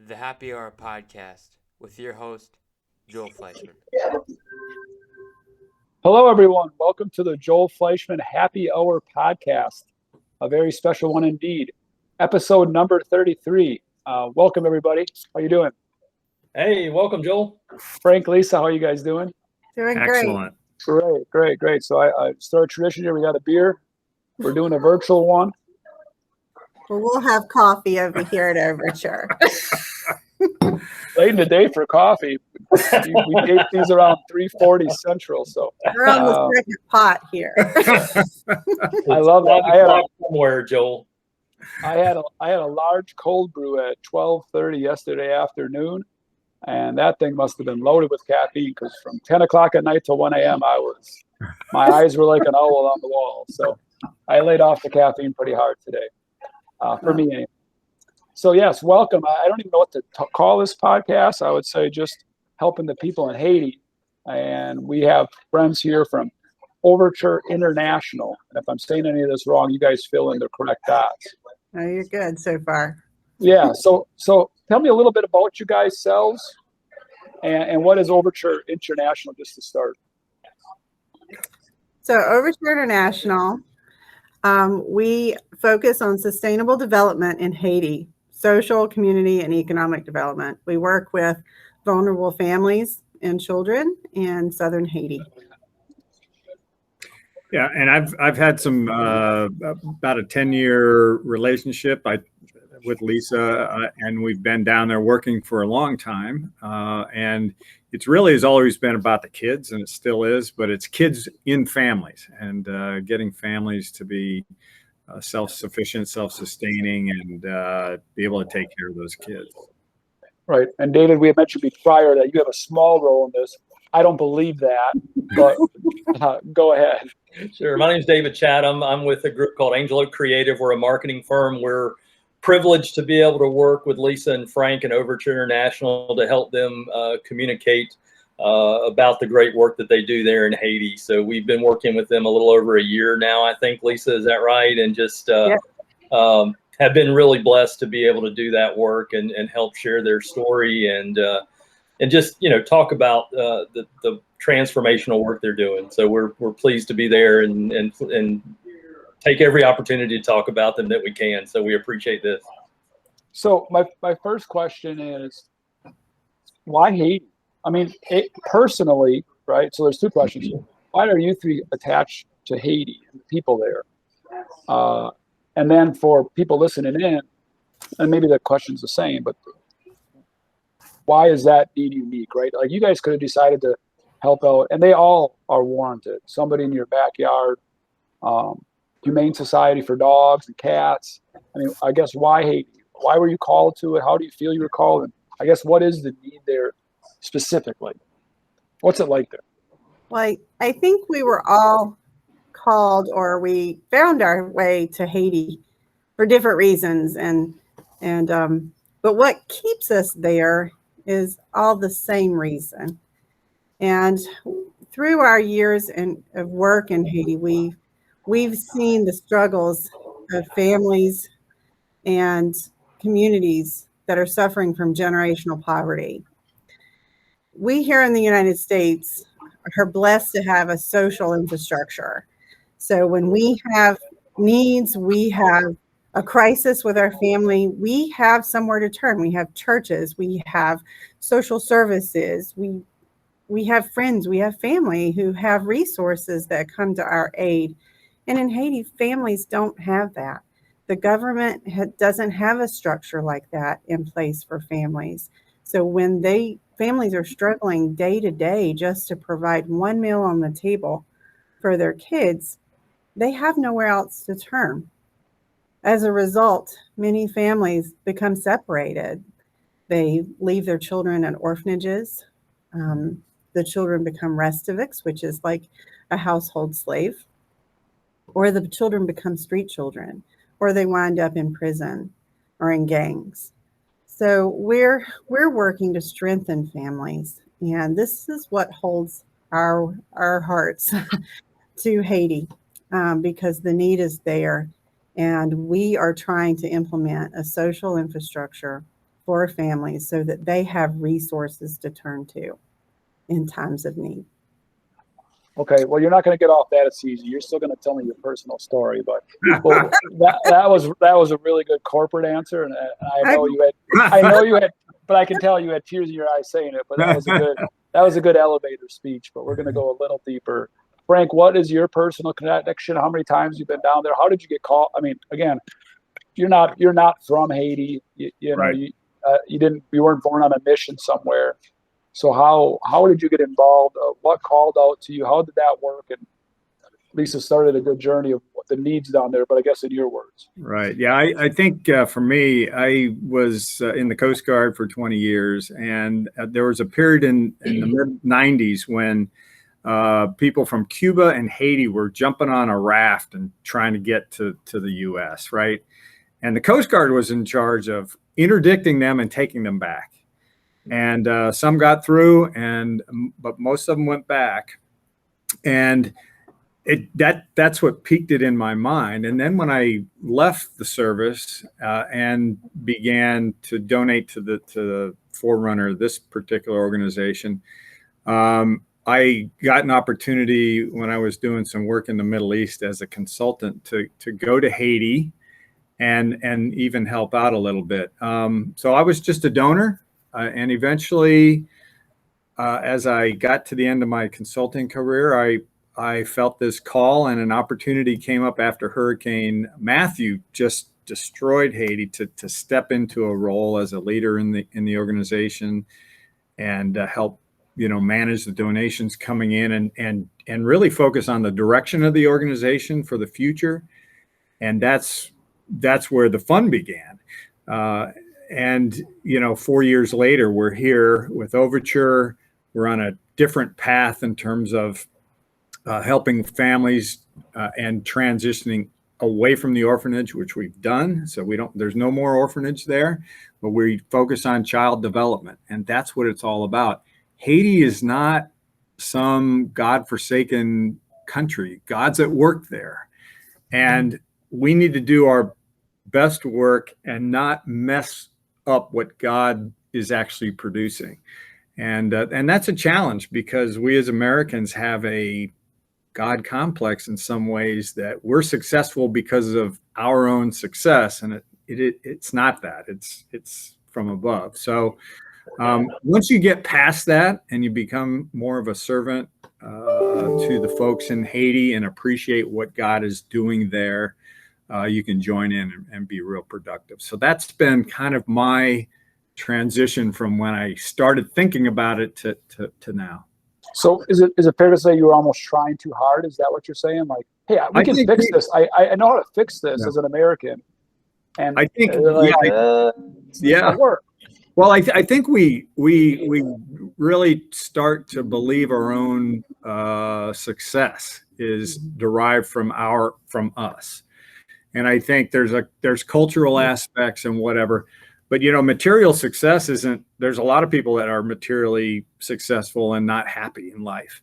the Happy Hour podcast with your host, Joel Fleischman. Hello, everyone. Welcome to the Joel Fleischman Happy Hour podcast, a very special one indeed. Episode number 33. Welcome, everybody. How you doing? Hey, welcome, Joel. Frank, Lisa, how are you guys doing? Doing great. Great. So I started tradition here. We got a beer. We're doing a virtual one. Well, we'll have coffee over here at Overture. Late in the day for coffee. We date these around 3:40 Central. So We're on the second pot here. I love that. I had somewhere, Joel. I had a large cold brew at 12:30 yesterday afternoon, and that thing must have been loaded with caffeine because from 10 o'clock at night till 1 a.m. my eyes were like an owl on the wall. So I laid off the caffeine pretty hard today. For me anyway. So yes, welcome. I don't even know what to call this podcast. I would say just helping the people in Haiti. And we have friends here from Overture International. And if I'm saying any of this wrong, you guys fill in the correct dots. Oh, you're good so far. Yeah. So tell me a little bit about you guys selves and what is Overture International, just to start. So Overture International, we focus on sustainable development in Haiti, social, community, and economic development. We work with vulnerable families and children in southern Haiti. Yeah, and I've had some about a 10-year relationship with Lisa, and we've been down there working for a long time. And it's really has always been about the kids, and it still is, but it's kids in families and getting families to be self-sufficient, self-sustaining, and be able to take care of those kids. Right. And David, we had mentioned prior that you have a small role in this. I don't believe that, but go ahead. Sure. My name is David Chatham. I'm with a group called Angel Oak Creative. We're a marketing firm. We're privileged to be able to work with Lisa and Frank and Overture International to help them communicate about the great work that they do there in Haiti. So we've been working with them a little over a year now, I think, Lisa, is that right? And just have been really blessed to be able to do that work and help share their story and just, talk about the transformational work they're doing. So we're pleased to be there and take every opportunity to talk about them that we can. So we appreciate this. So my first question is, why Haiti? I mean, personally, right? So there's two questions. Why are you three attached to Haiti and the people there? And then for people listening in, and maybe the question's the same, but why is that need unique, right? Like you guys could have decided to help out, and they all are warranted. Somebody in your backyard, Humane Society for dogs and cats. I mean, I guess why Haiti? Why were you called to it? How do you feel you were called? And I guess what is the need there specifically? What's it like there? Well, I think we were all called, or we found our way to Haiti for different reasons. But what keeps us there is all the same reason. And through our years of work in Haiti, we've seen the struggles of families and communities that are suffering from generational poverty. We here in the United States are blessed to have a social infrastructure. So when we have needs, we have a crisis with our family, we have somewhere to turn. We have churches, we have social services, we have friends, we have family who have resources that come to our aid. And in Haiti, families don't have that. The government doesn't have a structure like that in place for families. So when families are struggling day to day just to provide one meal on the table for their kids, they have nowhere else to turn. As a result, many families become separated. They leave their children at orphanages. The children become restivics, which is like a household slave, or the children become street children, or they wind up in prison or in gangs. So we're working to strengthen families, and this is what holds our hearts to Haiti, because the need is there, and we are trying to implement a social infrastructure for families so that they have resources to turn to in times of need. Okay, well, you're not going to get off that as easy. You're still going to tell me your personal story, but well, that was a really good corporate answer, and I know you had, but I can tell you had tears in your eyes saying it. But that was a good elevator speech. But we're going to go a little deeper. Frank, what is your personal connection? How many times you've been down there? How did you get called? I mean, again, you're not from Haiti. You know, Right. you weren't born on a mission somewhere. So how did you get involved? What called out to you? How did that work? And Lisa started a good journey of what the needs down there, but I guess in your words. Right. Yeah. I think for me, I was in the Coast Guard for 20 years, and there was a period in the mid 90s when people from Cuba and Haiti were jumping on a raft and trying to get to the U.S. Right. And the Coast Guard was in charge of interdicting them and taking them back. And some got through, but most of them went back. And that's what piqued it in my mind. And then when I left the service and began to donate to the forerunner of this particular organization, I got an opportunity when I was doing some work in the Middle East as a consultant to go to Haiti and even help out a little bit. So I was just a donor. And eventually, as I got to the end of my consulting career, I felt this call, and an opportunity came up after Hurricane Matthew just destroyed Haiti to step into a role as a leader in the organization and help manage the donations coming in and really focus on the direction of the organization for the future. And that's where the fun began. And 4 years later, we're here with Overture. We're on a different path in terms of helping families and transitioning away from the orphanage, which we've done. So there's no more orphanage there, but we focus on child development. And that's what it's all about. Haiti is not some godforsaken country. God's at work there. And we need to do our best work and not mess up what God is actually producing. And that's a challenge, because we as Americans have a God complex in some ways, that we're successful because of our own success. And it's not that. It's from above. So once you get past that and you become more of a servant to the folks in Haiti and appreciate what God is doing there, you can join in and be real productive. So that's been kind of my transition from when I started thinking about it to now. So is it fair to say you were almost trying too hard? Is that what you're saying? Like, hey, we can fix this. I know how to fix this as an American. And I think, it's not work. Well, I think we really start to believe our own success is derived from us. And I think there's cultural aspects and whatever, but material success isn't. There's a lot of people that are materially successful and not happy in life,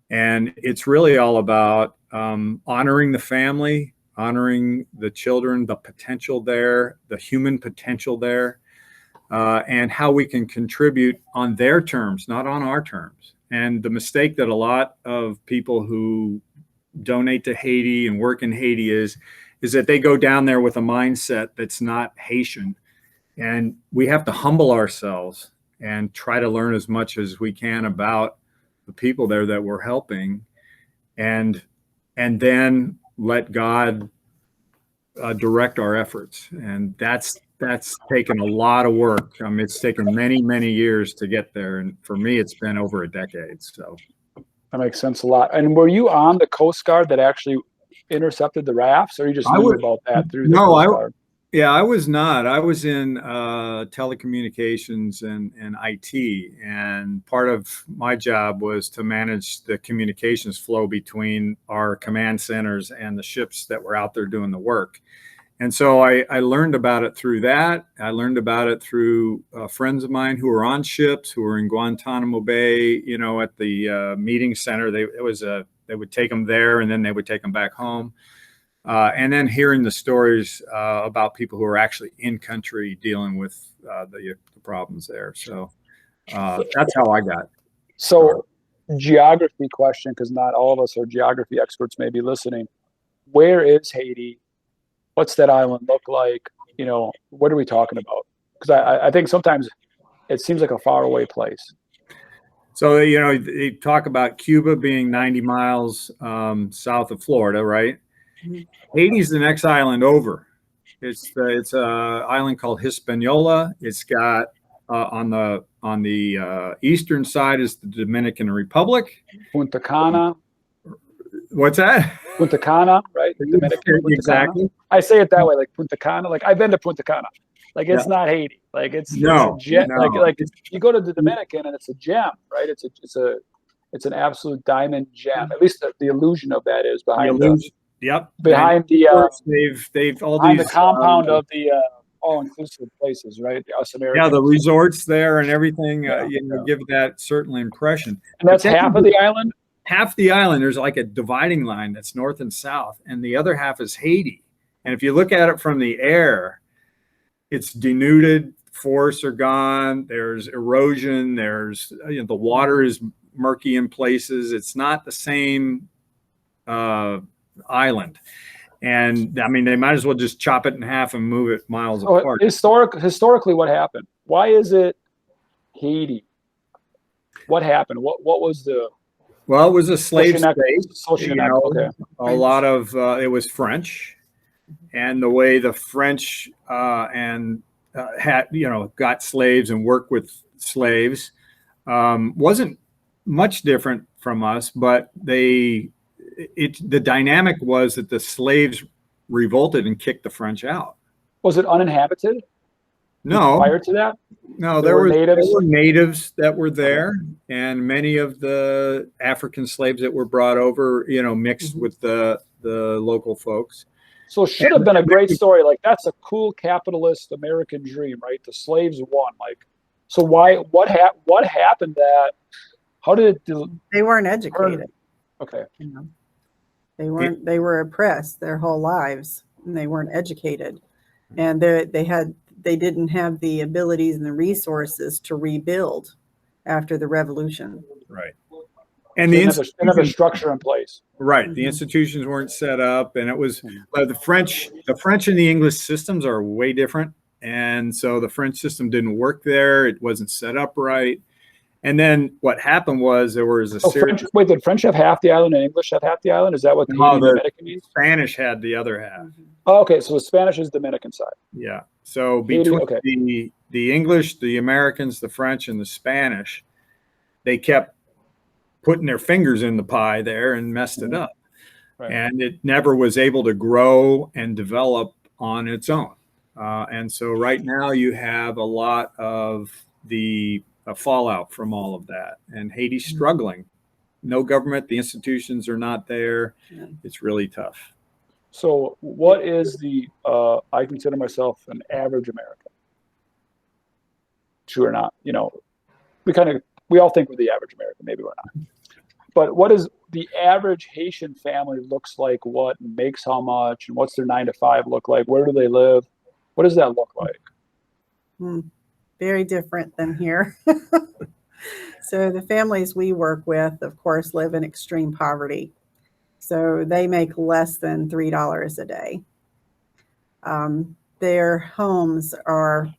and it's really all about honoring the family, honoring the children, the potential there, the human potential there, and how we can contribute on their terms, not on our terms. And the mistake that a lot of people who donate to Haiti and work in Haiti is that they go down there with a mindset that's not Haitian. And we have to humble ourselves and try to learn as much as we can about the people there that we're helping, and then let God direct our efforts. And that's taken a lot of work. I mean, it's taken many, many years to get there. And for me, it's been over a decade. So that makes sense a lot. And were you on the Coast Guard that actually intercepted the rafts, or you just knew about that through the Coast Guard? Yeah, I was not. I was in telecommunications and IT, and part of my job was to manage the communications flow between our command centers and the ships that were out there doing the work. And so I learned about it through that. I learned about it through friends of mine who were on ships, who were in Guantanamo Bay, at the meeting center. They would take them there, and then they would take them back home. And then hearing the stories about people who are actually in country dealing with the problems there. So that's how I got. So geography question, because not all of us are geography experts may be listening. Where is Haiti? What's that island look like? You know, what are we talking about? Because I think sometimes it seems like a faraway place. So, you know, they talk about Cuba being 90 miles south of Florida, right? Haiti's the next island over. It's a island called Hispaniola. It's got on the eastern side is the Dominican Republic. Punta Cana. What's that? Punta Cana, right? The Dominican Punta Exactly. Cana. I say it that way, like Punta Cana. Like I've been to Punta Cana. Like it's not Haiti. Like it's a gem. No. Like you go to the Dominican and it's a gem, right? It's an absolute diamond gem. At least the illusion of that is behind behind the compound of the all-inclusive places, right? The Us Americans. Yeah, the resorts there and everything give that certain impression. And that's half of the island? Half the island, there's like a dividing line that's north and south, and the other half is Haiti. And if you look at it from the air, it's denuded, forests are gone, there's erosion, there's the water is murky in places. It's not the same island. And I mean, they might as well just chop it in half and move it miles apart. Historically, what happened? Why is it Haiti? What happened? What was the... Well, it was a slave state. Okay. A lot of it was French, and the way the French got slaves and worked with slaves wasn't much different from us, but the dynamic was that the slaves revolted and kicked the French out. Was it uninhabited? No. Prior to that? No, there were natives that were there, and many of the African slaves that were brought over, mixed with the local folks. So it should have been a great story. Like that's a cool capitalist American dream, right? The slaves won. Like, so what happened that? How did it? They weren't educated. Okay. They weren't. They were oppressed their whole lives, and they weren't educated, and they didn't have the abilities and the resources to rebuild after the revolution. Right. And they didn't have a structure in place. Right. The institutions weren't set up, and it was the French and the English systems are way different. And so the French system didn't work there. It wasn't set up right. And then what happened was there was a series. Did French have half the island and English have half the island? Is that what the Dominican means? Spanish had the other half. Oh, okay. So the Spanish is Dominican side. Yeah. So between the English, the Americans, the French, and the Spanish, they kept putting their fingers in the pie there and messed it up. Right. And it never was able to grow and develop on its own. And so right now you have a lot of the fallout from all of that. And Haiti's struggling. No government, the institutions are not there. Yeah. It's really tough. So what is I consider myself an average American. True or not, we all think we're the average American, maybe we're not. But what is the average Haitian family looks like, what makes how much, and what's their 9 to 5 look like? Where do they live? What does that look like? Very different than here. So the families we work with, of course, live in extreme poverty. So they make less than $3 a day. Their homes are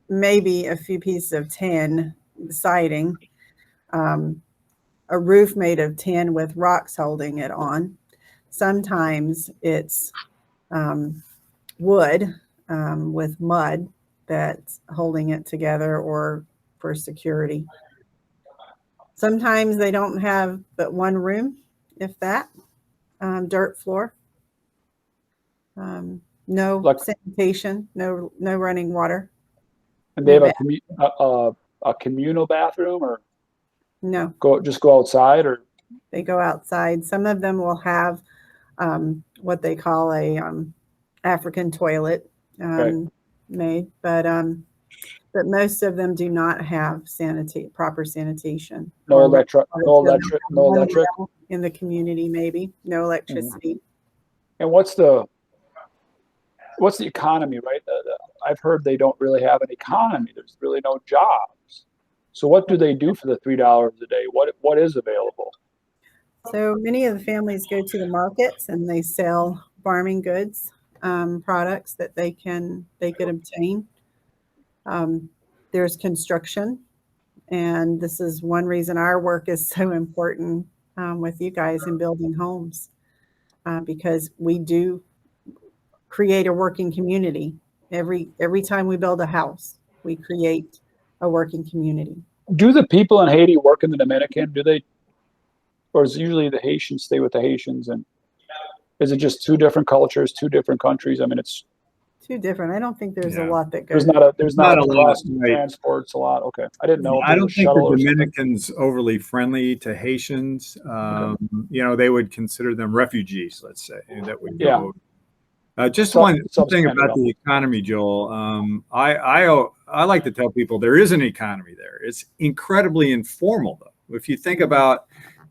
maybe a few pieces of tin siding, a roof made of tin with rocks holding it on. Sometimes it's wood with mud that's holding it together or for security. Sometimes they don't have but one room, if that, dirt floor, no sanitation, no running water. And they have a communal bathroom, or no? Just go outside, or they go outside. Some of them will have what they call a African toilet made, but most of them do not have proper sanitation. No electric in the community, maybe no electricity. And what's the what's the economy, right? I've heard they don't really have an economy. There's really no jobs. So what do they do for the $3 a day? What is available? So many of the families go to the markets and they sell farming goods, products that they could obtain. There's construction, and this is one reason our work is so important with you guys in building homes, because we do create a working community. Every time we build a house, we create a working community. Do the people in Haiti work in the Dominican? Do they, or is it usually the Haitians stay with the Haitians? And is it just two different cultures, two different countries? I mean, it's too different. I don't think there's a Yeah. lot that goes. there's not a lot, bus right. transports a lot. Okay, I didn't know. If I there don't was think shuttle the or something. Dominicans overly friendly to Haitians. You know, they would consider them refugees, let's say, that would go. Yeah. over. Just Some- one some thing stand it about up. the economy, Joel. I like to tell people there is an economy there. It's incredibly informal, though. If you think about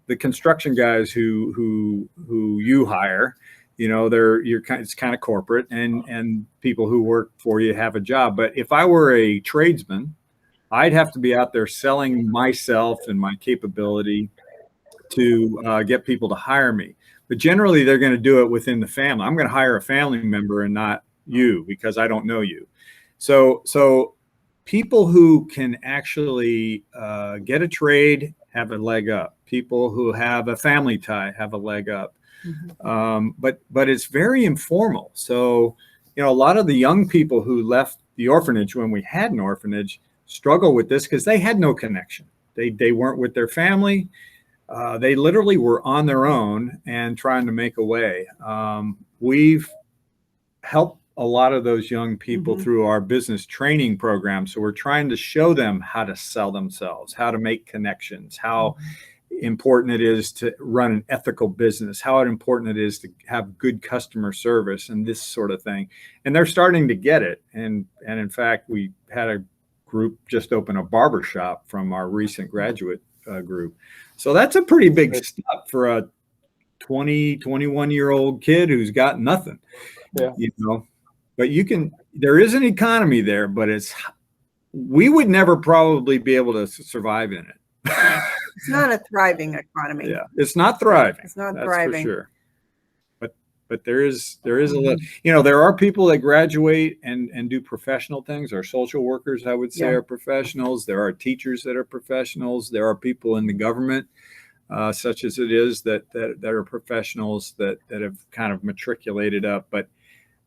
the construction guys who you hire, you know, it's kind of corporate, and people who work for you have a job. But if I were a tradesman, I'd have to be out there selling myself and my capability to get people to hire me. But generally, they're going to do it within the family. I'm going to hire a family member and not you because I don't know you. So people who can actually get a trade have a leg up. People who have a family tie have a leg up. Mm-hmm. But it's very informal. So, you know, a lot of the young people who left the orphanage when we had an orphanage struggle with this because they had no connection. They weren't with their family. They literally were on their own and trying to make a way. We've helped a lot of those young people through our business training program. So we're trying to show them how to sell themselves, how to make connections, how important it is to run an ethical business, how important it is to have good customer service and this sort of thing. And they're starting to get it. And in fact, we had a group just open a barber shop from our recent graduate group. So that's a pretty big step for a 21-year-old kid who's got nothing. Yeah. You know, but there is an economy there, but we would never probably be able to survive in it. It's not a thriving economy. Yeah, it's not thriving. It's not That's thriving. for sure. But there is a little, you know, there are people that graduate and do professional things. Our social workers, I would say, are professionals. There are teachers that are professionals. There are people in the government, such as it is, that are professionals that have kind of matriculated up. But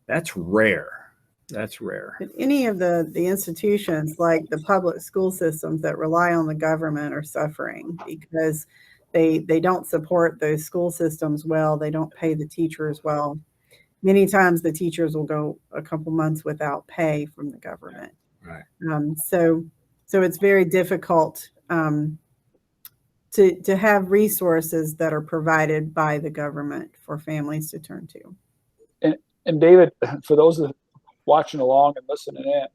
that's rare. That's rare. But any of the institutions like the public school systems that rely on the government are suffering because they don't support those school systems well. They don't pay the teachers well. Many times the teachers will go a couple months without pay from the government. Right. So it's very difficult to have resources that are provided by the government for families to turn to. And David, for those that watching along and listening in,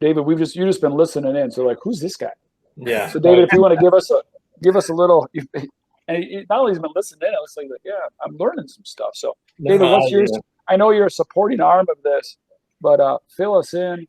David, you just been listening in. So like, who's this guy? Yeah. So David, if you want to give us a little, and not only has been listening in, it's like, yeah, I'm learning some stuff. So David, what's yours? I know you're a supporting arm of this, but fill us in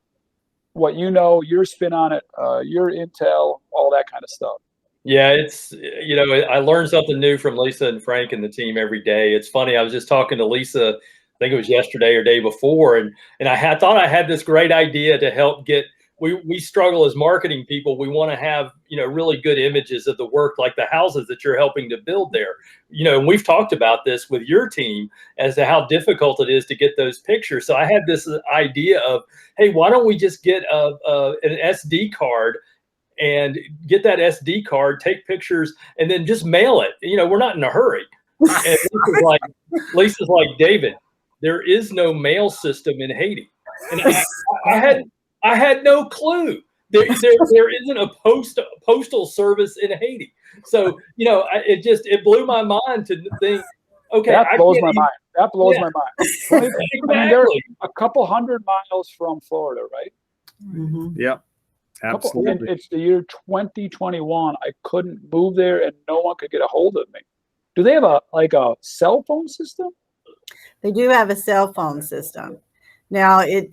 what you know, your spin on it, your intel, all that kind of stuff. Yeah, it's, you know, I learn something new from Lisa and Frank and the team every day. It's funny. I was just talking to Lisa, I think it was yesterday or day before, and I thought I had this great idea to help get. We struggle as marketing people. We want to have, you know, really good images of the work, like the houses that you're helping to build there. You know, and we've talked about this with your team as to how difficult it is to get those pictures. So I had this idea of, hey, why don't we just get an SD card and get that SD card, take pictures, and then just mail it. You know, we're not in a hurry. And Lisa's like, David, there is no mail system in Haiti. And I had no clue. There isn't a postal service in Haiti. So, you know, it blew my mind to think, okay. That blows my mind. That blows my mind. Exactly. I mean, they're a couple hundred miles from Florida, right? Mm-hmm. Yep. Absolutely. And it's the year 2021. I couldn't move there and no one could get a hold of me. Do they have a cell phone system? They do have a cell phone system. Now it's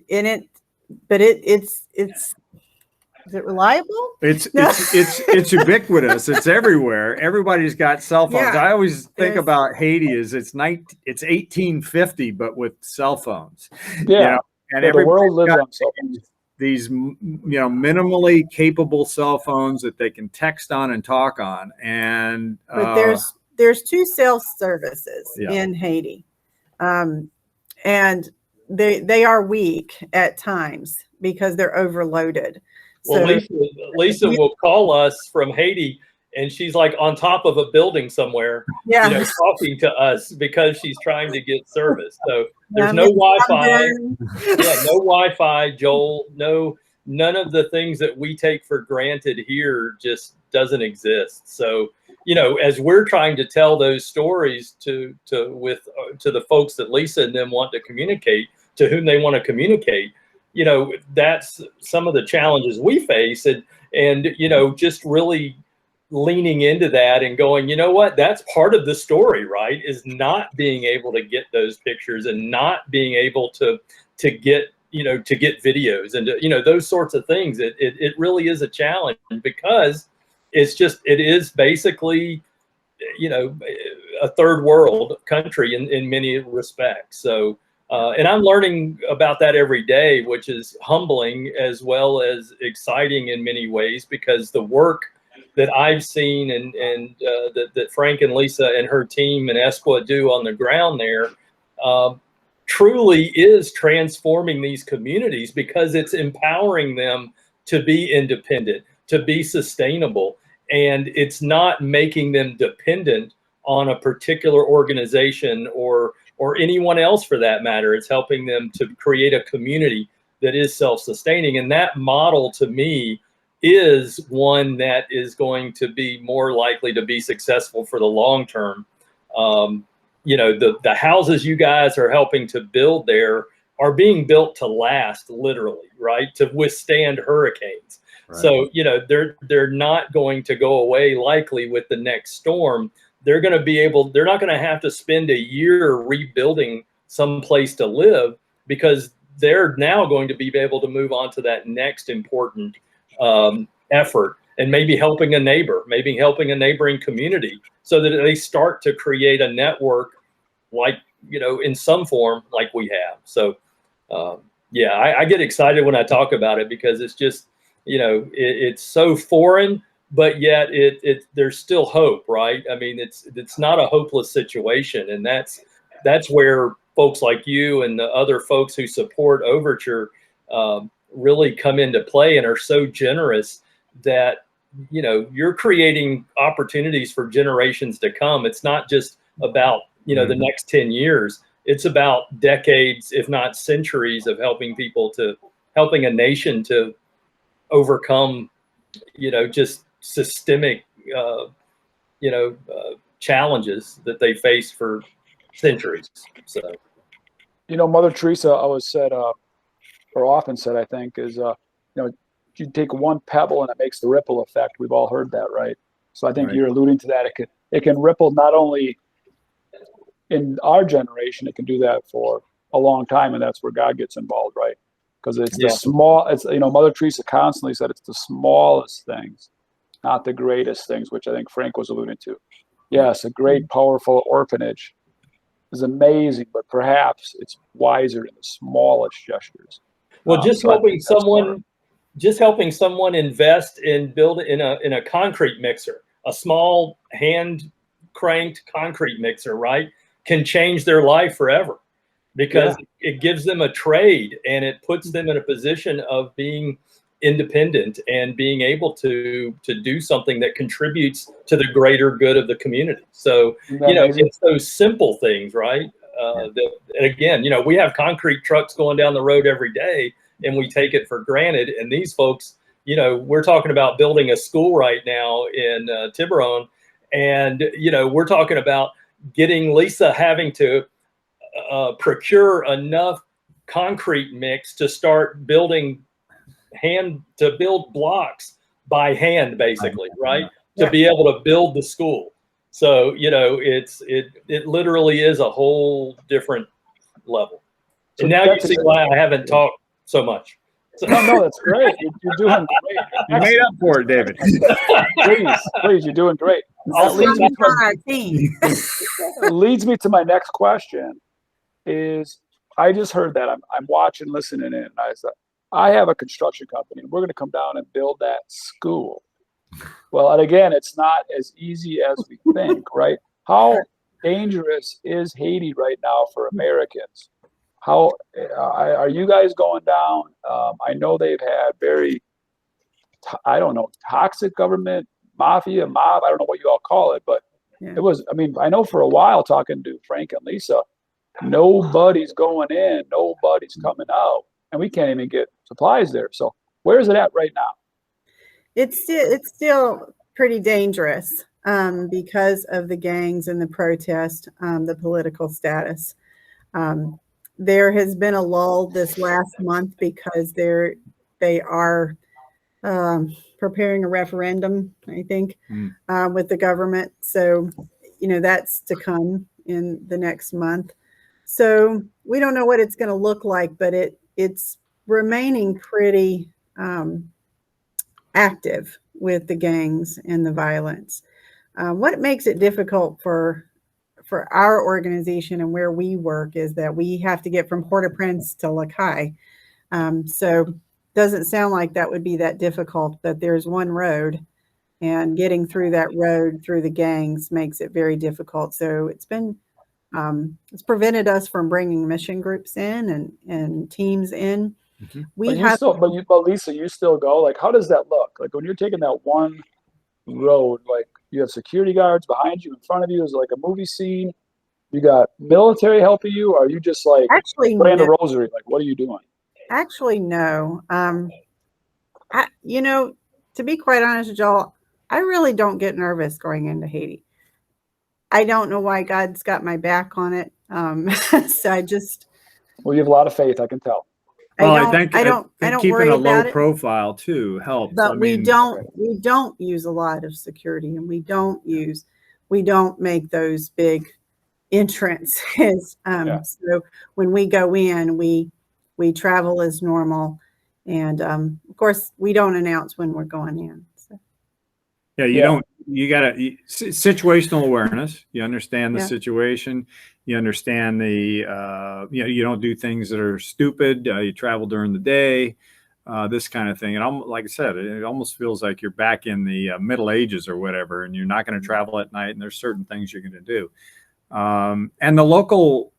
is it reliable? It's ubiquitous. It's everywhere. Everybody's got cell phones. Yeah, I always think is. about Haiti as it's 1850, but with cell phones. Yeah. You know, and The world everybody's lives got on cell phones. these minimally capable cell phones that they can text on and talk on. And But there's 2 cell services in Haiti, and they are weak at times because they're overloaded. Well, So, Lisa will call us from Haiti, and she's like on top of a building somewhere, yeah, talking to us because she's trying to get service. So there's no Wi-Fi. No Wi-Fi, Joel. None of the things that we take for granted here just doesn't exist. So, as we're trying to tell those stories to the folks that Lisa and them want to communicate, to whom they want to communicate, that's some of the challenges we face, and just really leaning into that and going, you know what, that's part of the story, right? Is not being able to get those pictures and not being able to get videos and those sorts of things. It really is a challenge because it is basically a third world country in many respects. So and I'm learning about that every day, which is humbling as well as exciting in many ways, because the work that I've seen and that Frank and Lisa and her team and Esqua do on the ground there truly is transforming these communities, because it's empowering them to be independent, to be sustainable, and it's not making them dependent on a particular organization or anyone else for that matter. It's helping them to create a community that is self-sustaining. And that model, to me, is one that is going to be more likely to be successful for the long term. The houses you guys are helping to build there are being built to last, literally, right? To withstand hurricanes. Right. So, they're not going to go away likely with the next storm. They're not going to have to spend a year rebuilding some place to live, because they're now going to be able to move on to that next important effort, and maybe helping a neighbor, maybe helping a neighboring community, so that they start to create a network like, in some form like we have. So, I get excited when I talk about it, because it's just, it's so foreign, but yet there's still hope, right? I mean, it's not a hopeless situation. And that's where folks like you and the other folks who support Overture really come into play, and are so generous that, you're creating opportunities for generations to come. It's not just about, the next 10 years. It's about decades, if not centuries, of helping a nation to overcome, just systemic, challenges that they face for centuries. So, Mother Teresa always said, or often said, I think, is, you take one pebble and it makes the ripple effect. We've all heard that, right? So I think you're alluding to that. It can ripple not only in our generation, it can do that for a long time, and that's where God gets involved, right? Because it's the small. It's Mother Teresa constantly said it's the smallest things, not the greatest things, which I think Frank was alluding to. Yes, a great, powerful orphanage is amazing, but perhaps it's wiser in the smallest gestures. Well, just helping someone invest in building in a concrete mixer, a small hand cranked concrete mixer, right, can change their life forever, because it gives them a trade, and it puts them in a position of being independent and being able to do something that contributes to the greater good of the community. So, it's those simple things, right? And again, we have concrete trucks going down the road every day, and we take it for granted. And these folks, we're talking about building a school right now in Tiburon, and we're talking about getting Lisa having to procure enough concrete mix to start building blocks by hand, basically, right? To be able to build the school. So, it literally is a whole different level. And now you see why I haven't talked so much. So. No, that's great. You're doing great. You made up for it, David. please, you're doing great. That leads me to my next question. Is I just heard that I'm watching, listening in, and I said, I have a construction company, and we're going to come down and build that school. Well, and again, it's not as easy as we think, right? How dangerous is Haiti right now for Americans? How are you guys going down? I know they've had very, I don't know, toxic government, mafia, mob. I don't know what you all call it, but it was, I mean, I know for a while talking to Frank and Lisa, nobody's going in, nobody's coming out, and we can't even get supplies there. So where is it at right now? It's still pretty dangerous because of the gangs and the protest, the political status. There has been a lull this last month because they are preparing a referendum, I think, with the government. So, that's to come in the next month. So we don't know what it's going to look like, but it's remaining pretty active with the gangs and the violence. What makes it difficult for our organization and where we work is that we have to get from Port-au-Prince to Lacaille. So doesn't sound like that would be that difficult, but there's one road, and getting through that road through the gangs makes it very difficult. So it's prevented us from bringing mission groups in and teams in. But Lisa, you still go. Like, how does that look? Like when you're taking that one road, like you have security guards behind you, in front of you is like a movie scene. You got military helping you. Or are you just like praying the rosary? Like, what are you doing? Actually, no. To be quite honest with y'all, I really don't get nervous going into Haiti. I don't know why God's got my back on it. So I just. Well, you have a lot of faith, I can tell. I think keeping a low it, profile too helps. But we don't use a lot of security, and we don't make those big entrances. So when we go in, we travel as normal, and of course we don't announce when we're going in. So. Yeah, you got situational awareness. You understand the situation. You understand the, you don't do things that are stupid. You travel during the day, this kind of thing. And like I said, it almost feels like you're back in the Middle Ages or whatever, and you're not going to travel at night, and there's certain things you're going to do. And the local,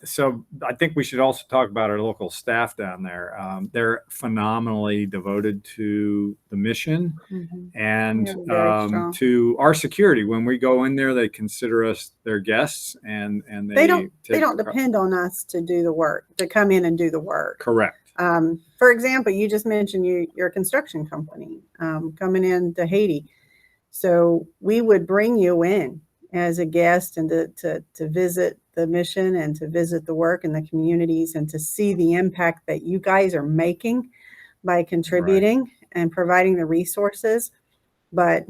so I think we should also talk about our local staff down there. They're phenomenally devoted to the mission and to our security. When we go in there, they consider us their guests, and they don't depend on us to do the work, to come in and do the work. Correct. For example, you just mentioned you're a construction company coming into Haiti. So we would bring you in as a guest and to visit the mission and to visit the work in the communities and to see the impact that you guys are making by contributing and providing the resources. But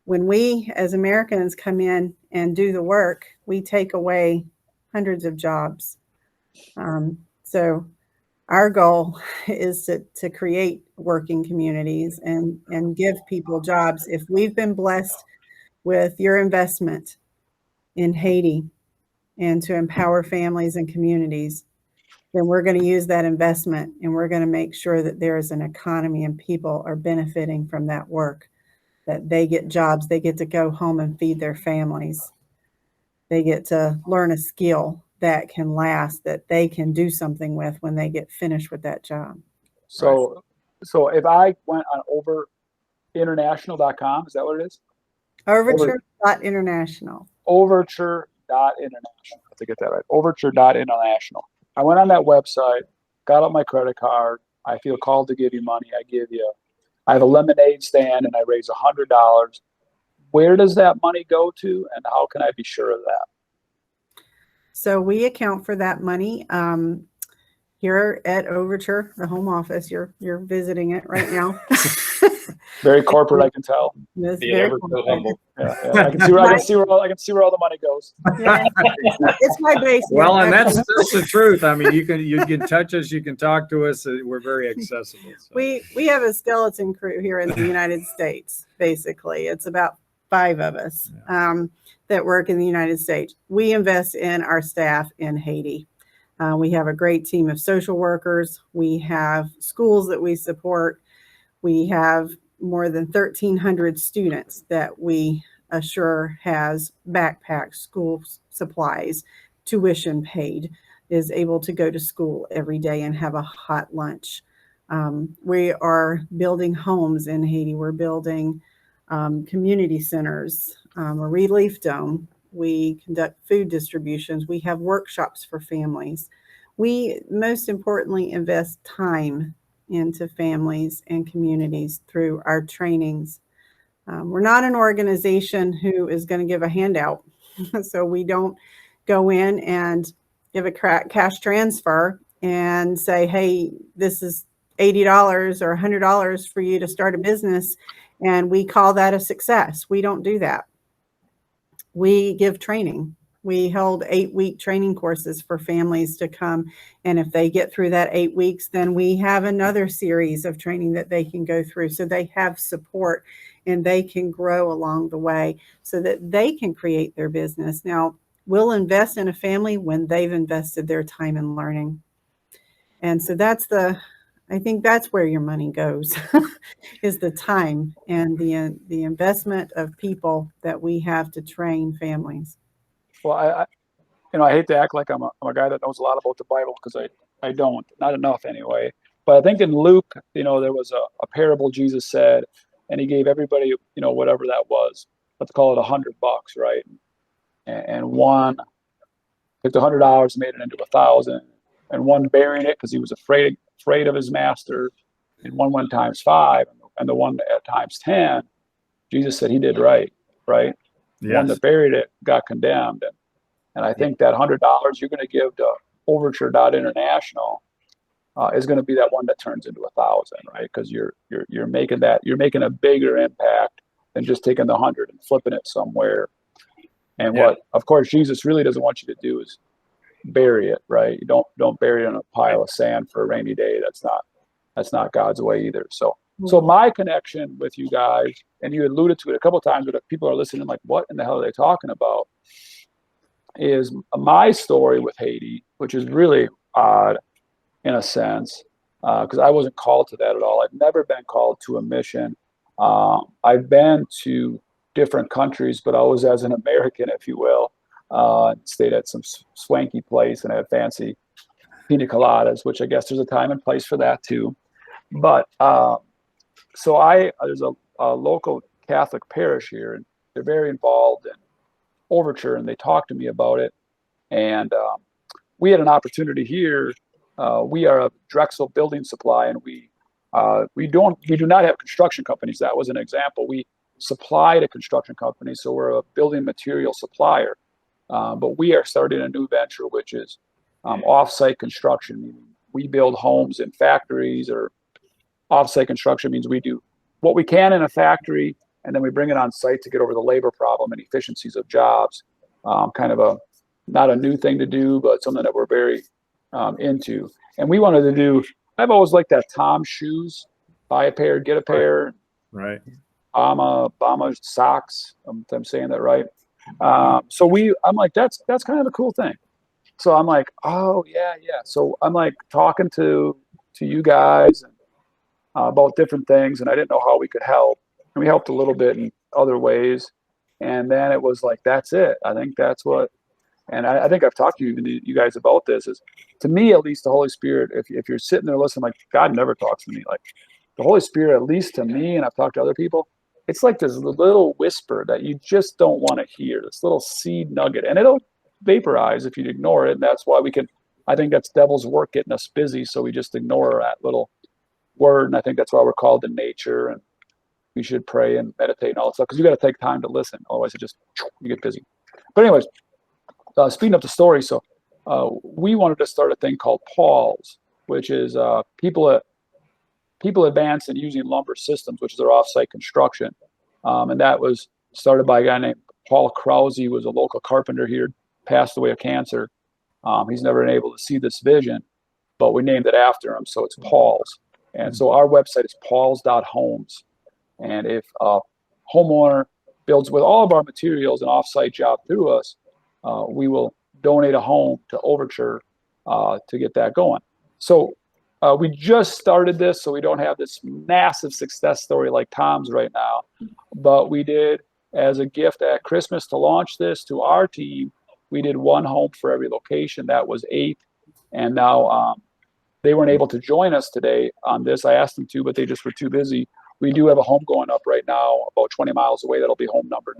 when we as Americans come in and do the work, we take away hundreds of jobs. So our goal is to create working communities and give people jobs. If we've been blessed with your investment in Haiti and to empower families and communities, then we're going to use that investment, and we're going to make sure that there is an economy and people are benefiting from that work, that they get jobs, they get to go home and feed their families. They get to learn a skill that can last, that they can do something with when they get finished with that job. So if I went on overinternational.com, is that what it is? Overture.international. Overture.international. I have to get that right. Overture.international. I went on that website, got out my credit card. I feel called to give you money. I have a lemonade stand, and I raise $100. Where does that money go to, and how can I be sure of that? So we account for that money here at Overture, the home office. You're visiting it right now. Very corporate, I can tell. It's Being very ever so corporate. humble. Yeah, I can see where I can see where all the money goes. Yeah. It's my basement. Well, and that's actually. the truth. I mean, you can touch us, you can talk to us. We're very accessible. So. We have a skeleton crew here in the United States. Basically, it's about 5 of us that work in the United States. We invest in our staff in Haiti. We have a great team of social workers. We have schools that we support. We have more than 1,300 students that we assure has backpacks, school supplies, tuition paid, is able to go to school every day and have a hot lunch. We are building homes in Haiti. We're building community centers, a relief dome. We conduct food distributions. We have workshops for families. We, most importantly, invest time into families and communities through our trainings. We're not an organization who is going to give a handout. So we don't go in and give a cash transfer and say, hey, this is $80 or $100 for you to start a business, and we call that a success. We don't do that. We give training. We hold 8-week training courses for families to come. And if they get through that 8 weeks, then we have another series of training that they can go through so they have support and they can grow along the way so that they can create their business. Now, we'll invest in a family when they've invested their time in learning. And so I think that's where your money goes, is the time and the investment of people that we have to train families. Well, I hate to act like I'm a guy that knows a lot about the Bible, because I don't, not enough anyway. But I think in Luke, there was a parable Jesus said, and he gave everybody, whatever that was. Let's call it $100, right? And one took the $100 and made it into 1,000, and one buried it because he was afraid of his master, and one went times 5, and the one at times 10. Jesus said he did right. Yes. One that buried it got condemned. And I think that $100 you're going to give to Overture International is going to be that one that turns into 1,000, right? Because you're making a bigger impact than just taking the 100 and flipping it somewhere. And what, of course, Jesus really doesn't want you to do is bury it, right? You don't bury it in a pile of sand for a rainy day. That's not God's way either. So my connection with you guys, and you alluded to it a couple of times, but people are listening like, what in the hell are they talking about? Is my story with Haiti, which is really odd in a sense, because I wasn't called to that at all. I've never been called to a mission. I've been to different countries, but always as an American, if you will. Stayed at some swanky place and had fancy pina coladas, which I guess there's a time and place for that too. But so there's a local Catholic parish here, and they're very involved in Overture, and they talked to me about it. And we had an opportunity here. We are a Drexel building supply, and we do not have construction companies. That was an example. We supply to construction companies, so we're a building material supplier. But we are starting a new venture, which is off-site construction. Meaning we build homes in factories, or off-site construction means we do what we can in a factory, and then we bring it on site to get over the labor problem and efficiencies of jobs. Kind of not a new thing to do, but something that we're very into. And we wanted to do, I've always liked that Tom shoes, buy a pair, get a pair. Right. Bama socks. I'm saying that right. So I'm like, that's kind of a cool thing. So I'm like, oh yeah. So I'm like talking to you guys and, about different things, and I didn't know how we could help. And we helped a little bit in other ways. And then it was like, that's it. I think that's what, and I think I've talked to you guys about this, is to me, at least the Holy Spirit, if you're sitting there listening, like God never talks to me, like the Holy Spirit, at least to me, and I've talked to other people, it's like this little whisper that you just don't want to hear, this little seed nugget, and it'll vaporize if you ignore it. And that's why I think that's devil's work getting us busy. So we just ignore that little word. And I think that's why we're called to nature, and we should pray and meditate and all that stuff, because you got to take time to listen. Otherwise you get busy. But anyways, speeding up the story. So we wanted to start a thing called Paul's. which is people advance in using lumber systems, which is their offsite construction. And that was started by a guy named Paul Krause. He was a local carpenter here, passed away of cancer. He's never been able to see this vision, but we named it after him, so it's Paul's. And so our website is pauls.homes. And if a homeowner builds with all of our materials an offsite job through us, we will donate a home to Overture to get that going. So we just started this, so we don't have this massive success story like Tom's right now. But we did, as a gift at Christmas to launch this to our team, we did one home for every location. That was 8. And now they weren't able to join us today on this. I asked them to, but they just were too busy. We do have a home going up right now about 20 miles away. That'll be home number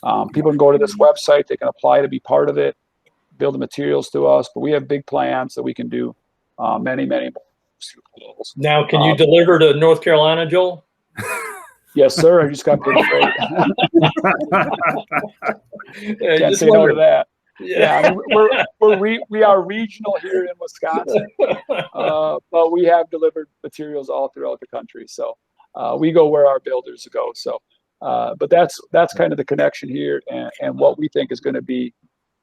9. People can go to this website. They can apply to be part of it, build the materials to us. But we have big plans that we can do many more. Now, can you deliver to North Carolina, Joel? Yes, sir. I just got paid freight. Can't say no to that. Yeah, I mean, we are regional here in Wisconsin, but we have delivered materials all throughout the country. So we go where our builders go. So, but that's kind of the connection here, and what we think is going to be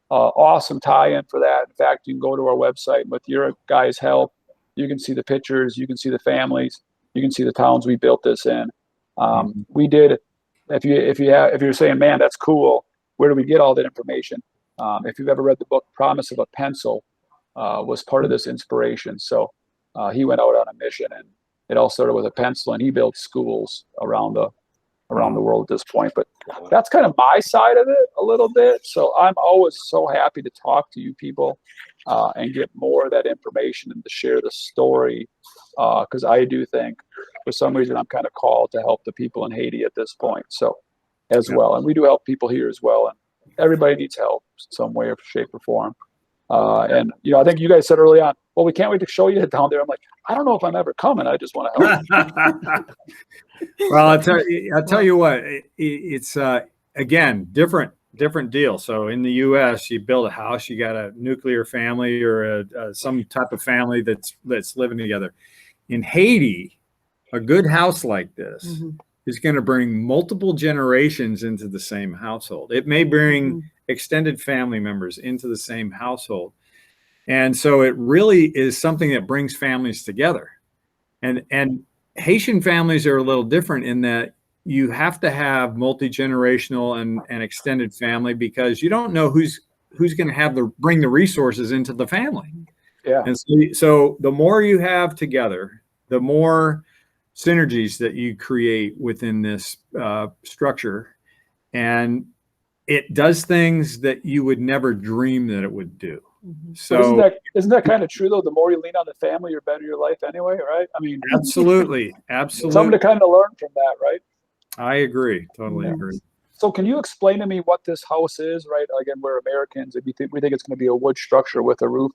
awesome tie-in for that. In fact, you can go to our website, and with your guys' help, you can see the pictures, you can see the families, you can see the towns we built this in. We did. If you're saying, man, that's cool, where do we get all that information? If you've ever read the book Promise of a Pencil, was part of this inspiration. So he went out on a mission, and it all started with a pencil, and he built schools around the world at this point. But that's kind of my side of it a little bit. So I'm always so happy to talk to you people and get more of that information and to share the story, because I do think for some reason I'm kind of called to help the people in Haiti at this point. So as well, and we do help people here as well, and everybody needs help some way or shape or form. And I think you guys said early on, well, we can't wait to show you down there. I'm like, I don't know if I'm ever coming. I just want to help. Well, I'll tell you what, it's again, different deal. So in the U.S., you build a house, you got a nuclear family or some type of family that's living together. In Haiti, a good house like this is going to bring multiple generations into the same household. It may bring extended family members into the same household. And so it really is something that brings families together. And Haitian families are a little different in that you have to have multi-generational and extended family, because you don't know who's going to bring the resources into the family. Yeah. And so the more you have together, the more synergies that you create within this structure, and it does things that you would never dream that it would do. So isn't that kind of true though? The more you lean on the family, the better your life anyway, right? I mean, absolutely. Something to kind of learn from that, right? I agree. Totally agree. So can you explain to me what this house is, right? Again, we're Americans. We think it's going to be a wood structure with a roof.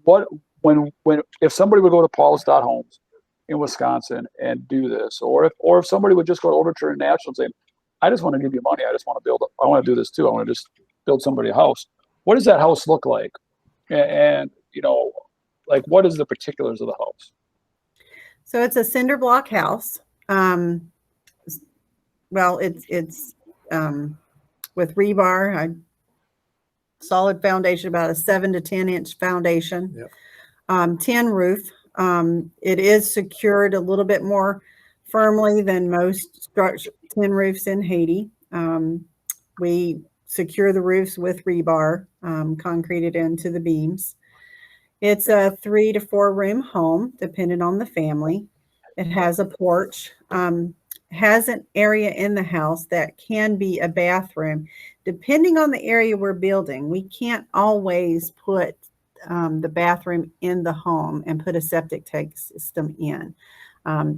If somebody would go to Paul's.homes in Wisconsin and do this, or if somebody would just go to Overture International and say, I just want to give you money. I want to do this too. I want to just build somebody a house. What does that house look like? And like, what is the particulars of the house? So it's a cinder block house. Well, it's with rebar, a solid foundation, about a 7 to 10 inch foundation, tin roof. It is secured a little bit more firmly than most tin roofs in Haiti. We secure the roofs with rebar, concreted into the beams. It's a 3 to 4 room home, depending on the family. It has a porch, has an area in the house that can be a bathroom. Depending on the area we're building, we can't always put the bathroom in the home and put a septic tank system in.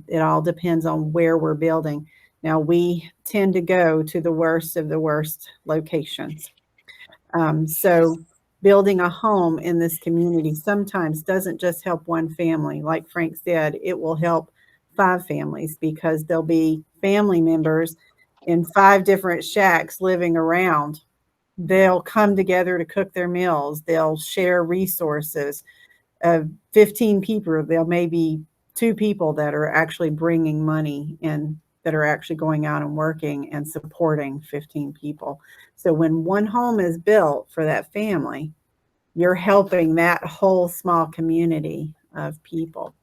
It all depends on where we're building. Now, we tend to go to the worst of the worst locations. So building a home in this community sometimes doesn't just help one family. Like Frank said, it will help 5 families, because there'll be family members in 5 different shacks living around. They'll come together to cook their meals. They'll share resources. of 15 people, there may be 2 people that are actually bringing money in, that are actually going out and working and supporting 15 people. So when one home is built for that family, you're helping that whole small community of people.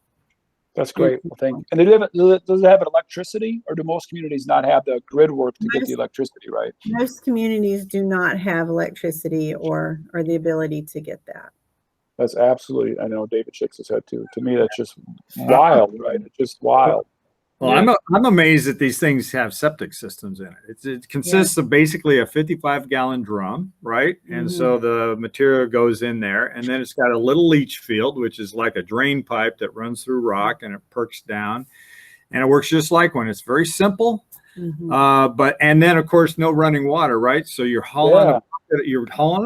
That's great. Well, thank you. And does it have electricity, or do most communities not have the grid work to get the electricity right? Most communities do not have electricity or the ability to get that. That's absolutely, I know David shakes his head too. To me, that's just wild, right? It's just wild. Well, I'm amazed that these things have septic systems in it. It consists of basically a 55-gallon drum, right? And so the material goes in there, and then it's got a little leach field, which is like a drain pipe that runs through rock and it perks down, and it works just like one. It's very simple, and then of course no running water, right? So you're hauling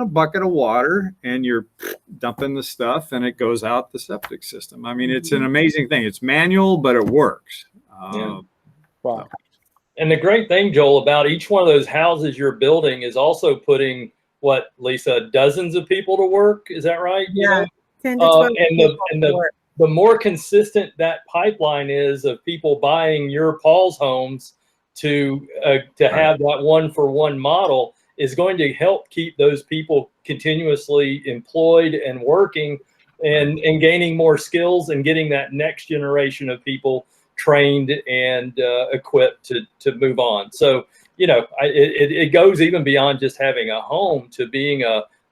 a bucket of water and you're dumping the stuff, and it goes out the septic system. I mean, it's an amazing thing. It's manual, but it works. Wow. And the great thing, Joel, about each one of those houses you're building is also putting, what, Lisa, dozens of people to work? Is that right? Yeah, 10 to 12 and the more consistent that pipeline is of people buying your Paul's homes to have that one-for-one model is going to help keep those people continuously employed and working and gaining more skills and getting that next generation of people trained and equipped to move on. So, it goes even beyond just having a home to being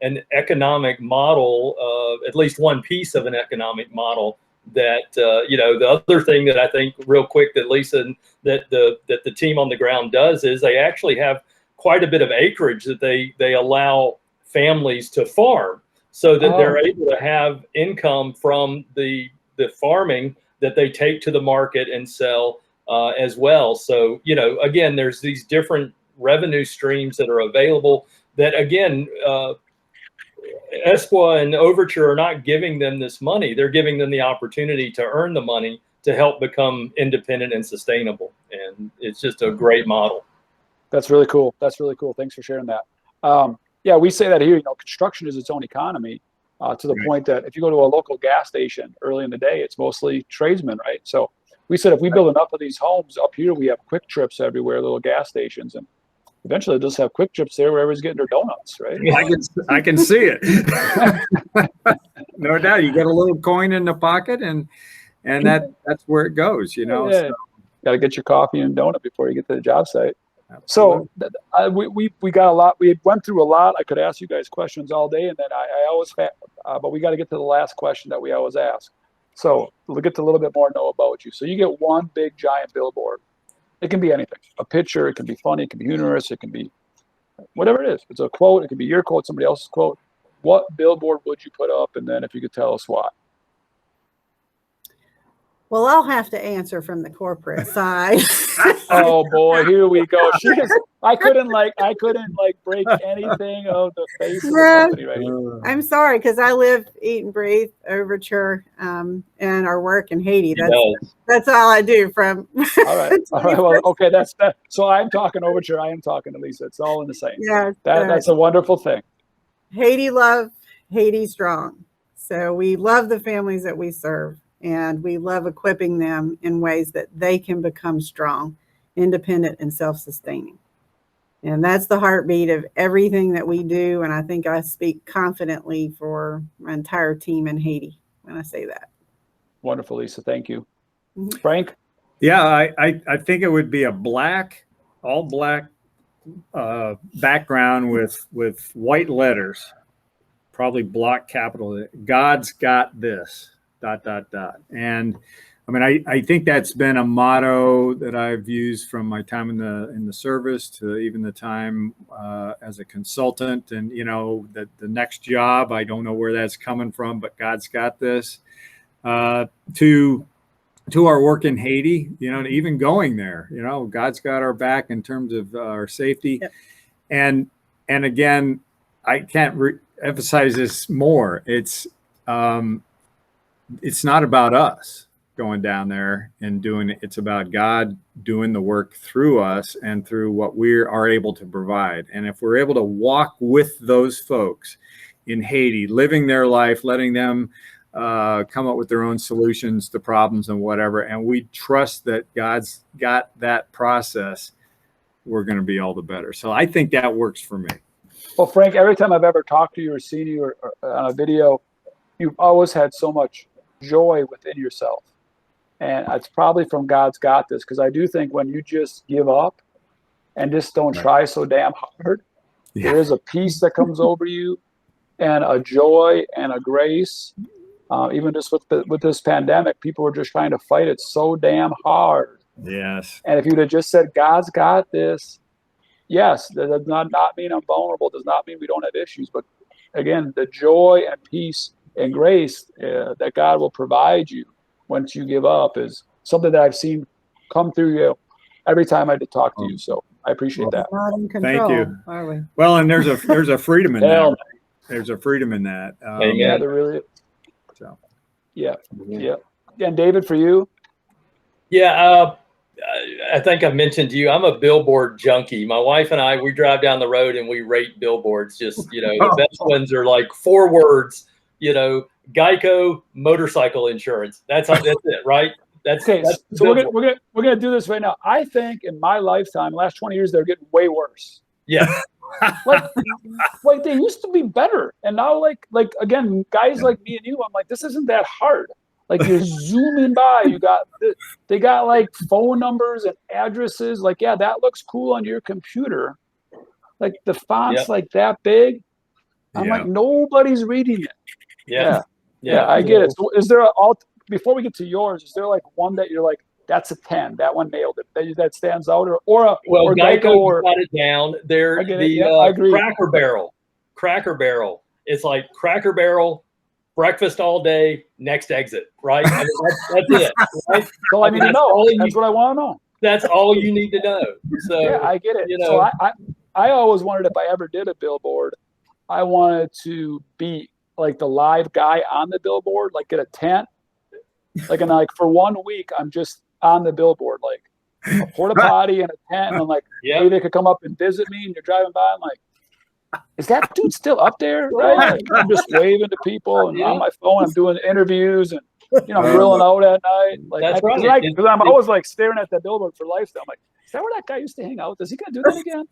an economic model, at least one piece of an economic model that, the other thing that I think real quick that Lisa, that the team on the ground does is they actually have quite a bit of acreage that they allow families to farm so that they're able to have income from the farming that they take to the market and sell as well. So, again, there's these different revenue streams that are available that, again, ESPWA and Overture are not giving them this money. They're giving them the opportunity to earn the money to help become independent and sustainable. And it's just a great model. That's really cool. That's really cool. Thanks for sharing that. Yeah, we say that here, construction is its own economy. To the point that if you go to a local gas station early in the day, it's mostly tradesmen, right? So we said if we build enough of these homes up here, we have quick trips everywhere, little gas stations, and eventually they'll just have quick trips there where everyone's getting their donuts, right? I can see it. No doubt. You get a little coin in the pocket, and that's where it goes, Yeah. So. Got to get your coffee and donut before you get to the job site. Absolutely. So we got a lot. We went through a lot. I could ask you guys questions all day, and then I always, but we got to get to the last question that we always ask. So we'll get to a little bit more know about you. So you get one big giant billboard. It can be anything. A picture. It can be funny. It can be humorous. It can be whatever it is. It's a quote. It can be your quote, somebody else's quote. What billboard would you put up? And then if you could tell us why. Well, I'll have to answer from the corporate side. Oh boy, here we go. I couldn't break anything of the face of the company right here. I'm sorry, because I live, eat, and breathe Overture and our work in Haiti. That's all I do from. All right. Well, okay. That's that. So I'm talking Overture. I am talking to Lisa. It's all in the same. Yeah. That's a wonderful thing. Haiti love, Haiti strong. So we love the families that we serve. And we love equipping them in ways that they can become strong, independent, and self-sustaining. And that's the heartbeat of everything that we do. And I think I speak confidently for my entire team in Haiti when I say that. Wonderful, Lisa. Thank you. Frank? Yeah, I think it would be all black background with white letters, probably block capital. God's got this. ... And I mean, I think that's been a motto that I've used from my time in the service to even the time as a consultant. And that the next job, I don't know where that's coming from, but God's got this. To our work in Haiti, even going there, God's got our back in terms of our safety. Yep. And again, I can't emphasize this more. It's not about us going down there and doing it. It's about God doing the work through us and through what we are able to provide. And if we're able to walk with those folks in Haiti, living their life, letting them come up with their own solutions to problems and whatever. And we trust that God's got that process. We're going to be all the better. So I think that works for me. Well, Frank, every time I've ever talked to you or seen you or on a video, you've always had so much joy within yourself. And it's probably from God's got this, because I do think when you just give up and just don't try so damn hard, there is a peace that comes over you and a joy and a grace. Even just with this pandemic, people were just trying to fight it so damn hard. Yes. And if you'd have just said, God's got this, yes, that does not mean I'm vulnerable, does not mean we don't have issues. But again, the joy and peace and grace that God will provide you once you give up is something that I've seen come through you every time I did talk to you. So I appreciate that. Not in control, Thank you. are we? Well, and there's a freedom in that. There's a freedom in that. Yeah, there really is. So. Yeah. And David, for you? Yeah, I think I've mentioned to you, I'm a billboard junkie. My wife and I, we drive down the road and we rate billboards. Just, the best ones are like 4 words, Geico motorcycle insurance. That's it, right? That's so we're gonna do this right now. I think in my lifetime, last 20 years, they're getting way worse. Yeah. like they used to be better, and now like again, guys like me and you, I'm like, this isn't that hard. Like you're zooming by, they got like phone numbers and addresses. Like, yeah, that looks cool on your computer. Like the font's like that big. I'm like, nobody's reading it. Yeah, I get it. So is there before we get to yours, is there like one that you're like, that's a 10, that one nailed it, that stands out, or Geico got it down there? I agree. Cracker Barrel. It's like Cracker Barrel, breakfast all day, next exit, right? I mean, that's it. Right? So I mean, that's what I want to know. That's all you need to know. So yeah, I get it. So I always wondered if I ever did a billboard, I wanted to be like the live guy on the billboard, like get a tent, and like for 1 week I'm just on the billboard, like a porta potty and a tent, and I'm like, maybe they could come up and visit me, and you're driving by, I'm like, is that dude still up there? Right? Like, I'm just waving to people and on my phone I'm doing interviews and I'm grilling out at night. Like, that's right. Because I'm always like staring at that billboard for lifestyle. I'm like, is that where that guy used to hang out? Is he gonna do that again?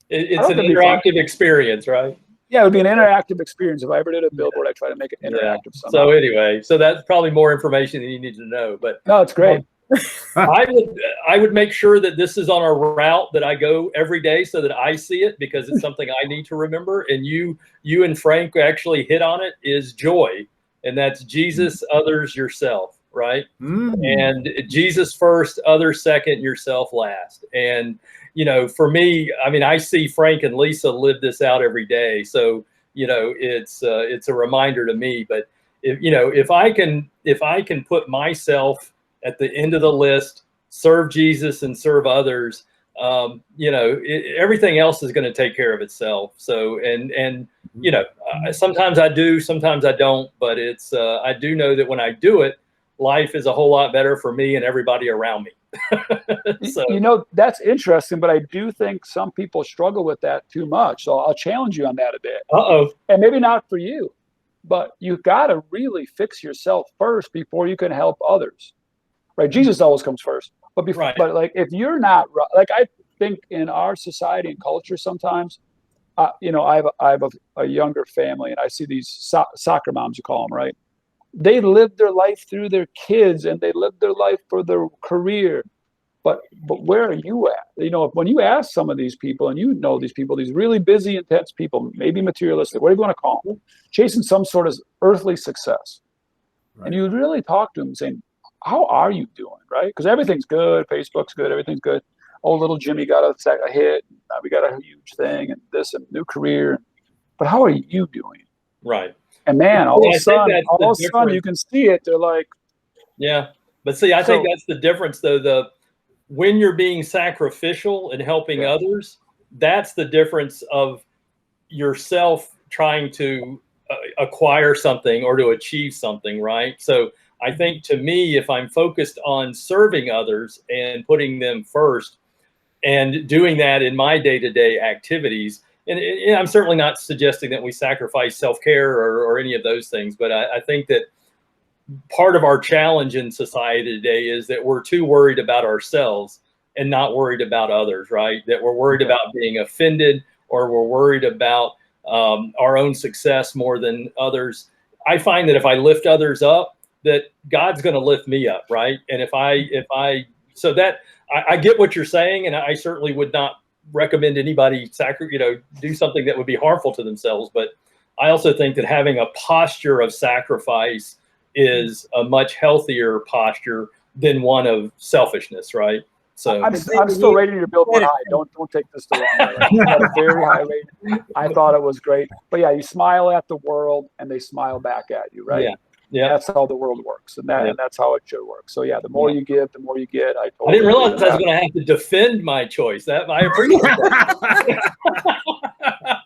It's an interactive experience, right? Yeah, it would be an interactive experience. If I ever did a billboard, I try to make it interactive somehow. So anyway, that's probably more information than you need to know. But no, it's great. I would make sure that this is on a route that I go every day so that I see it, because it's something I need to remember. And you and Frank actually hit on it, is joy. And that's Jesus, others, yourself, right? And Jesus first, others second, yourself last. And, for me, I mean, I see Frank and Lisa live this out every day. So, it's a reminder to me. But if I can put myself at the end of the list, serve Jesus and serve others, everything else is going to take care of itself. So, sometimes I do, sometimes I don't, but I do know that when I do it, life is a whole lot better for me and everybody around me. So, that's interesting, but I do think some people struggle with that too much. So I'll challenge you on that a bit. And maybe not for you, but you've got to really fix yourself first before you can help others. Right? Jesus always comes first. But like, if you're not, like, I think in our society and culture sometimes, I have a younger family, and I see these soccer moms, you call them, right? They live their life through their kids, and they live their life for their career. But where are you at? When you ask some of these people, and these people, these really busy, intense people, maybe materialistic, whatever you want to call them, chasing some sort of earthly success. Right. And you really talk to them saying, how are you doing, right? Because everything's good. Facebook's good. Everything's good. Oh, little Jimmy got a hit. We got a huge thing and this and new career. But how are you doing? Right. And man, all of a sudden you can see it. They're like, yeah. But see, I think that's the difference, though. When you're being sacrificial and helping others, that's the difference of yourself trying to acquire something or to achieve something, right? So I think, to me, if I'm focused on serving others and putting them first and doing that in my day-to-day activities, and I'm certainly not suggesting that we sacrifice self-care or any of those things, but I think that part of our challenge in society today is that we're too worried about ourselves and not worried about others, right? That we're worried about being offended, or we're worried about our own success more than others. I find that if I lift others up, that God's going to lift me up, right? And I get what you're saying, and I certainly would not recommend anybody do something that would be harmful to themselves. But I also think that having a posture of sacrifice is a much healthier posture than one of selfishness, right? So I'm still rating your billboard high. Don't take this the wrong way. Right? You got a very high rating. I thought it was great. But yeah, you smile at the world and they smile back at you, right? Yeah. That's how the world works, and that's how it should work. So yeah, the more you give, the more you get. I didn't realize I was going to have to defend my choice. That I appreciate that.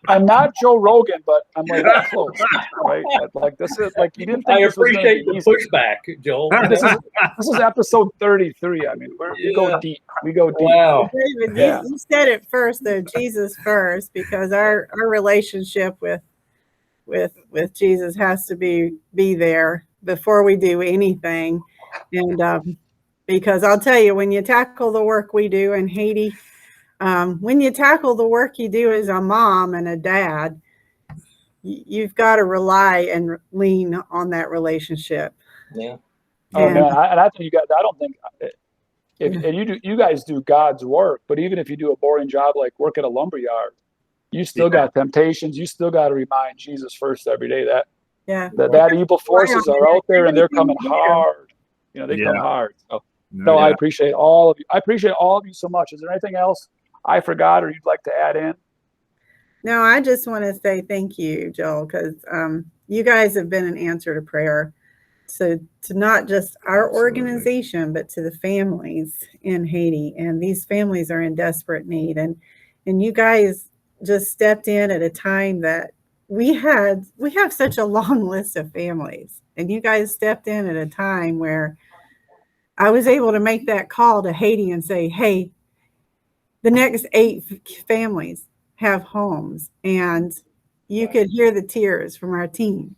I'm not Joe Rogan, but I'm like that close, right? Like this is like you didn't think I this was appreciate the easy. pushback, Joel. This is episode 33. I mean, we go deep. We go deep. Wow. David, you said it first, though. Jesus first, because our relationship with Jesus has to be there before we do anything. And because I'll tell you, when you tackle the work we do in Haiti, when you tackle the work you do as a mom and a dad, you've got to rely and lean on that relationship. Yeah. Oh man, I think you guys. I don't think if you guys do God's work, but even if you do a boring job like work at a lumberyard, you still got temptations. You still got to remind Jesus first every day that evil forces are out there and they're coming hard. They come hard. So I appreciate all of you. I appreciate all of you so much. Is there anything else I forgot or you'd like to add in? No, I just want to say thank you, Joel, because you guys have been an answer to prayer. So to not just our organization, but to the families in Haiti. And these families are in desperate need. And you guys just stepped in at a time that we have such a long list of families. And you guys stepped in at a time where I was able to make that call to Haiti and say, hey, the next 8 families have homes. And you could hear the tears from our team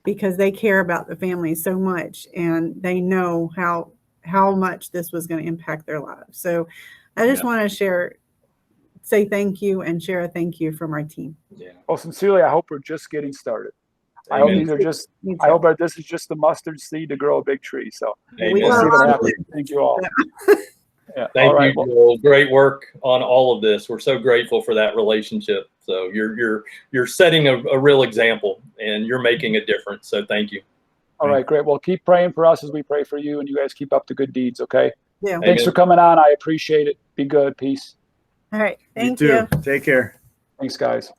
because they care about the families so much. And they know how much this was going to impact their lives. So I just want to say thank you and share a thank you from our team. Yeah. Well, sincerely, I hope we're just getting started. I hope this is just the mustard seed to grow a big tree. So we'll see what happens. Thank you all. Thank you, Joel. Great work on all of this. We're so grateful for that relationship. So you're setting a real example and you're making a difference. So thank you. All right, great. Well, keep praying for us as we pray for you, and you guys keep up the good deeds. Okay. Yeah. Thanks for coming on. I appreciate it. Be good. Peace. All right. Thank you you. too. Take care. Thanks, guys.